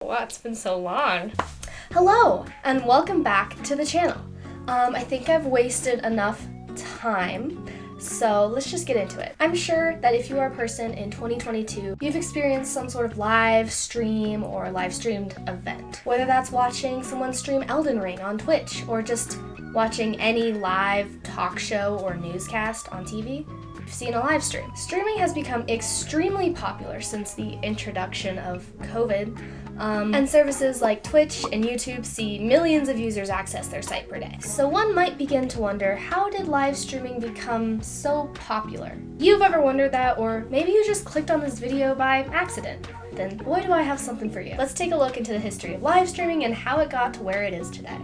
Wow, it's been so long. Hello, and welcome back to the channel. I think I've wasted enough time, so let's just get into it. I'm sure that if you are a person in 2022, you've experienced some sort of live stream or live streamed event. Whether that's watching someone stream Elden Ring on Twitch, or just watching any live talk show or newscast on TV, you've seen a live stream. Streaming has become extremely popular since the introduction of COVID, and services like Twitch and YouTube see millions of users access their site per day. So one might begin to wonder, how did live streaming become so popular? You've ever wondered that, or maybe you just clicked on this video by accident? Then boy do I have something for you. Let's take a look into the history of live streaming and how it got to where it is today.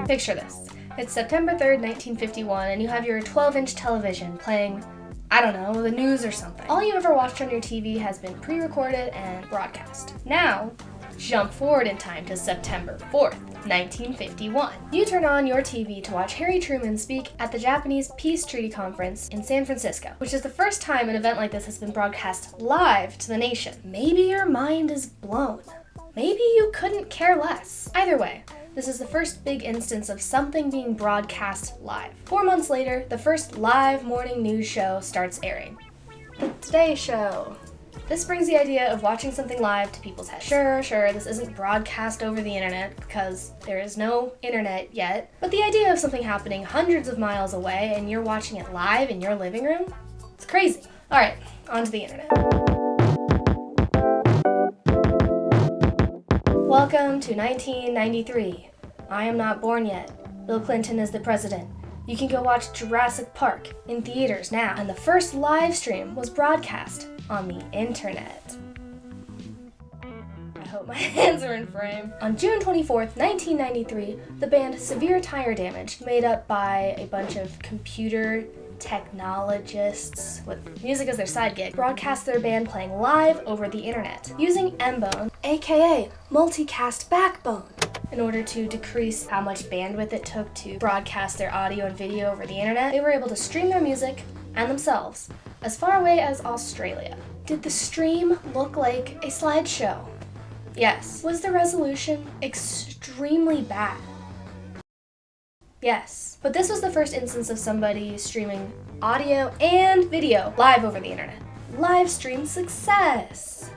Picture this. It's September 3rd, 1951, and you have your 12-inch television playing, I don't know, the news or something. All you ever watched on your TV has been pre-recorded and broadcast. Now, jump forward in time to September 4th, 1951. You turn on your TV to watch Harry Truman speak at the Japanese Peace Treaty Conference in San Francisco, which is the first time an event like this has been broadcast live to the nation. Maybe your mind is blown. Maybe you couldn't care less. Either way, this is the first big instance of something being broadcast live. 4 months later, the first live morning news show starts airing. The Today Show. This brings the idea of watching something live to people's heads. Sure, this isn't broadcast over the internet because there is no internet yet, but the idea of something happening hundreds of miles away and you're watching it live in your living room? It's crazy. Alright, on to the internet. Welcome to 1993. I am not born yet. Bill Clinton is the president. You can go watch Jurassic Park in theaters now. And the first live stream was broadcast on the internet. I hope my hands are in frame. On June 24th, 1993, the band Severe Tire Damage, made up by a bunch of computer technologists with music as their side gig, broadcast their band playing live over the internet using M-Bone, aka multicast backbone. In order to decrease how much bandwidth it took to broadcast their audio and video over the internet, they were able to stream their music and themselves as far away as Australia. Did the stream look like a slideshow? Yes. Was the resolution extremely bad? Yes. But this was the first instance of somebody streaming audio and video live over the internet. Live stream success!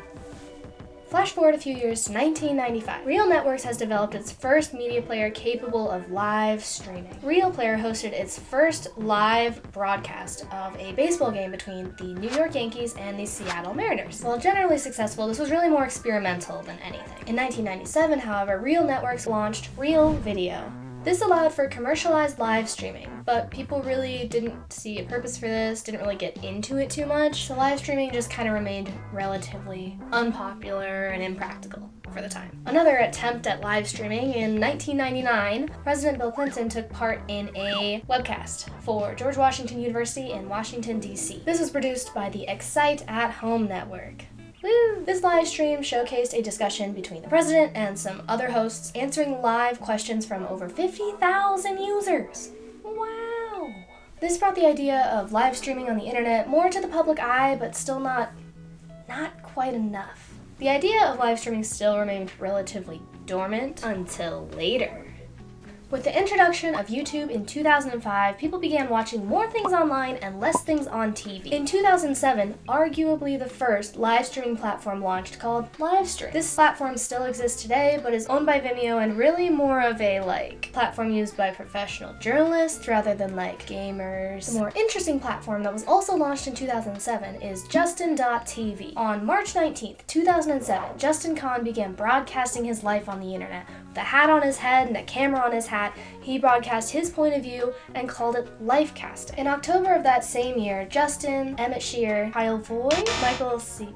Flash forward a few years to 1995. Real Networks has developed its first media player capable of live streaming. Real Player hosted its first live broadcast of a baseball game between the New York Yankees and the Seattle Mariners. While generally successful, this was really more experimental than anything. In 1997, however, Real Networks launched Real Video. This allowed for commercialized live streaming, but people really didn't see a purpose for this, didn't really get into it too much, so live streaming just kind of remained relatively unpopular and impractical for the time. Another attempt at live streaming, in 1999, President Bill Clinton took part in a webcast for George Washington University in Washington, D.C. This was produced by the Excite at Home network. Woo! This live stream showcased a discussion between the president and some other hosts, answering live questions from over 50,000 users. Wow! This brought the idea of live streaming on the internet more to the public eye, but still not quite enough. The idea of live streaming still remained relatively dormant until later. With the introduction of YouTube in 2005, people began watching more things online and less things on TV. In 2007, arguably the first live streaming platform launched called Livestream. This platform still exists today, but is owned by Vimeo and really more of a platform used by professional journalists rather than gamers. The more interesting platform that was also launched in 2007 is Justin.tv. On March 19th, 2007, Justin Khan began broadcasting his life on the internet. With a hat on his head and a camera on his hat, he broadcast his point of view and called it lifecasting. In October of that same year, Justin, Emmett Shear, Kyle Voy, Michael C.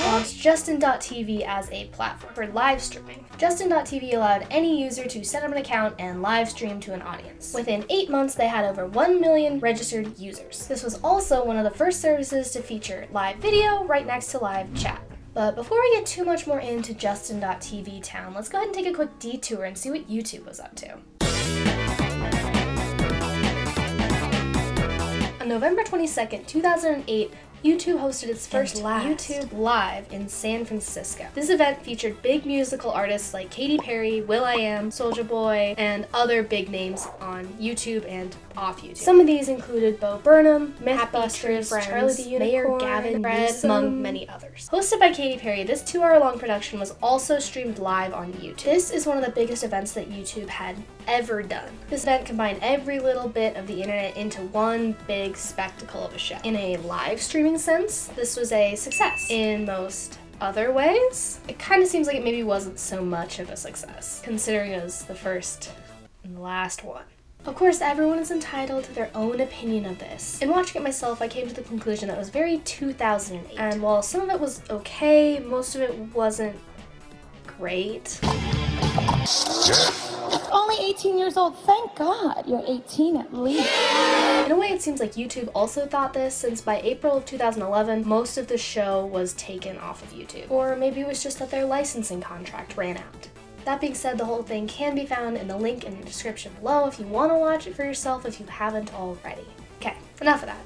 launched Justin.tv as a platform for live streaming. Justin.tv allowed any user to set up an account and live stream to an audience. Within 8 months, they had over 1 million registered users. This was also one of the first services to feature live video right next to live chat. But before we get too much more into Justin.tv town, let's go ahead and take a quick detour and see what YouTube was up to. On November 22nd, 2008, YouTube hosted its first YouTube Live in San Francisco. This event featured big musical artists like Katy Perry, will.i.am, Soulja Boy, and other big names on YouTube and off YouTube. Some of these included Bo Burnham, Mythbusters, Charlie the Unicorn, Mayor Gavin, Fred, among many others. Hosted by Katy Perry, this 2-hour-long production was also streamed live on YouTube. This is one of the biggest events that YouTube had ever done. This event combined every little bit of the internet into one big spectacle of a show. In a live streaming sense, this was a success. In most other ways, it kind of seems like it maybe wasn't so much of a success, considering it was the first and the last one. Of course, everyone is entitled to their own opinion of this. In watching it myself, I came to the conclusion that it was very 2008. And while some of it was okay, most of it wasn't great. Only 18 years old. Thank God you're 18 at least. In a way, it seems like YouTube also thought this, since by April of 2011, most of the show was taken off of YouTube. Or maybe it was just that their licensing contract ran out. That being said, the whole thing can be found in the link in the description below if you want to watch it for yourself if you haven't already. Okay, enough of that.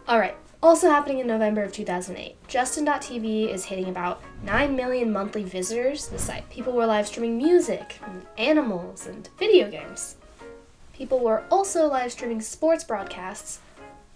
Alright, also happening in November of 2008, Justin.tv is hitting about 9 million monthly visitors to the site. People were live streaming music, and animals, and video games. People were also live streaming sports broadcasts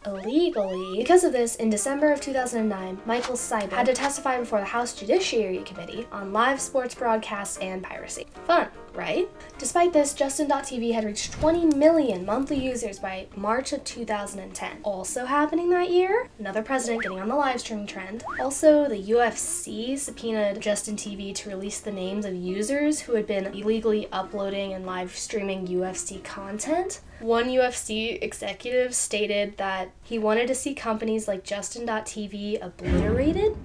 illegally. Because of this, in December of 2009, Michael Seibel had to testify before the House Judiciary Committee on live sports broadcasts and piracy. Fun, right? Despite this, Justin.tv had reached 20 million monthly users by March of 2010. Also happening that year, another president getting on the live streaming trend. Also, the UFC subpoenaed Justin.tv to release the names of users who had been illegally uploading and live streaming UFC content. One UFC executive stated that he wanted to see companies like Justin.tv obliterated.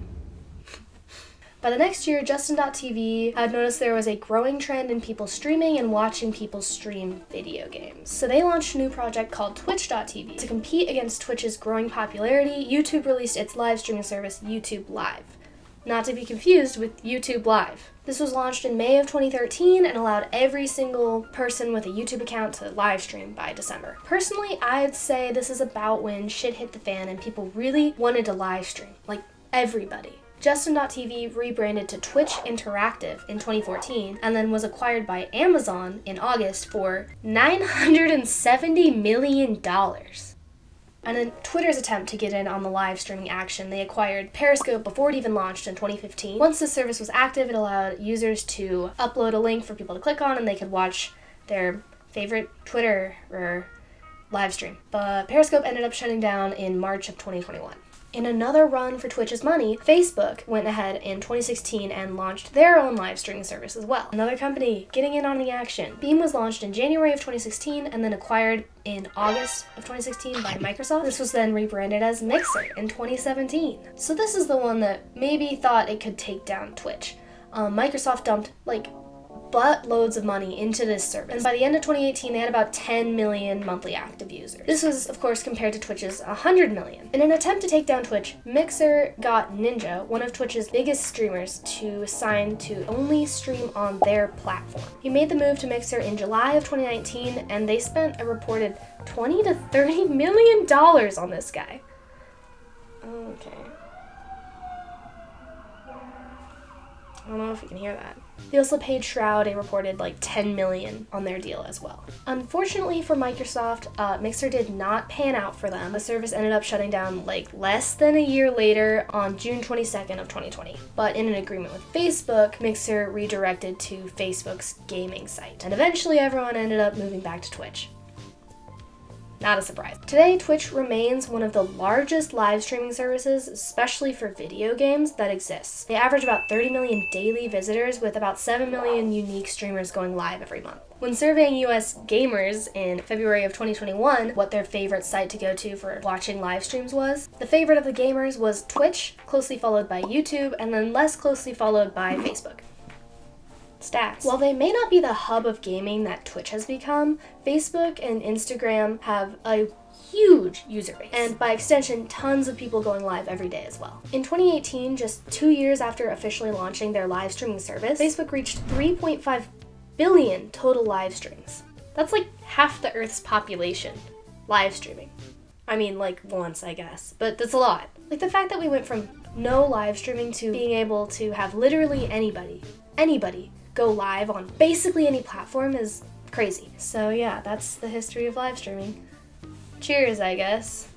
By the next year, Justin.tv had noticed there was a growing trend in people streaming and watching people stream video games. So they launched a new project called Twitch.tv. To compete against Twitch's growing popularity, YouTube released its live streaming service, YouTube Live. Not to be confused with YouTube Live. This was launched in May of 2013 and allowed every single person with a YouTube account to live stream by December. Personally, I'd say this is about when shit hit the fan and people really wanted to live stream. Like, everybody. Justin.tv rebranded to Twitch Interactive in 2014 and then was acquired by Amazon in August for $970 million. And in Twitter's attempt to get in on the live streaming action, they acquired Periscope before it even launched in 2015. Once the service was active, it allowed users to upload a link for people to click on and they could watch their favorite Twitter or live stream. But Periscope ended up shutting down in March of 2021. In another run for Twitch's money, Facebook went ahead in 2016 and launched their own live streaming service as well. Another company getting in on the action. Beam was launched in January of 2016 and then acquired in August of 2016 by Microsoft. This was then rebranded as Mixer in 2017. So this is the one that maybe thought it could take down Twitch. Microsoft dumped buttloads of money into this service. And by the end of 2018, they had about 10 million monthly active users. This was, of course, compared to Twitch's 100 million. In an attempt to take down Twitch, Mixer got Ninja, one of Twitch's biggest streamers, to sign to only stream on their platform. He made the move to Mixer in July of 2019, and they spent a reported $20 to $30 million on this guy. Okay. I don't know if you can hear that. They also paid Shroud a reported $10 million on their deal as well. Unfortunately for Microsoft, Mixer did not pan out for them. The service ended up shutting down less than a year later on June 22nd of 2020. But in an agreement with Facebook, Mixer redirected to Facebook's gaming site. And eventually everyone ended up moving back to Twitch. Not a surprise. Today, Twitch remains one of the largest live streaming services, especially for video games, that exists. They average about 30 million daily visitors with about 7 million unique streamers going live every month. When surveying US gamers in February of 2021 what their favorite site to go to for watching live streams was, the favorite of the gamers was Twitch, closely followed by YouTube, and then less closely followed by Facebook. Stats. While they may not be the hub of gaming that Twitch has become, Facebook and Instagram have a huge user base, and by extension, tons of people going live every day as well. In 2018, just 2 years after officially launching their live streaming service, Facebook reached 3.5 billion total live streams. That's half the Earth's population. live streaming. I mean, like, once, I guess, but that's a lot. Like, the fact that we went from no live streaming to being able to have literally anybody go live on basically any platform is crazy. So yeah, that's the history of live streaming. Cheers, I guess.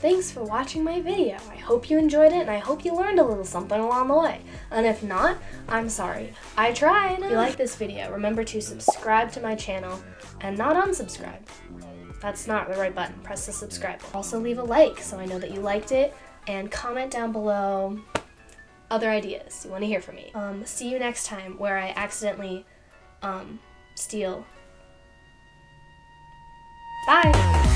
Thanks for watching my video. I hope you enjoyed it and I hope you learned a little something along the way. And if not, I'm sorry. I tried. If you like this video, remember to subscribe to my channel and not unsubscribe. That's not the right button. Press the subscribe. Also leave a like so I know that you liked it, and comment down below other ideas you want to hear from me. See you next time where I accidentally steal. Bye!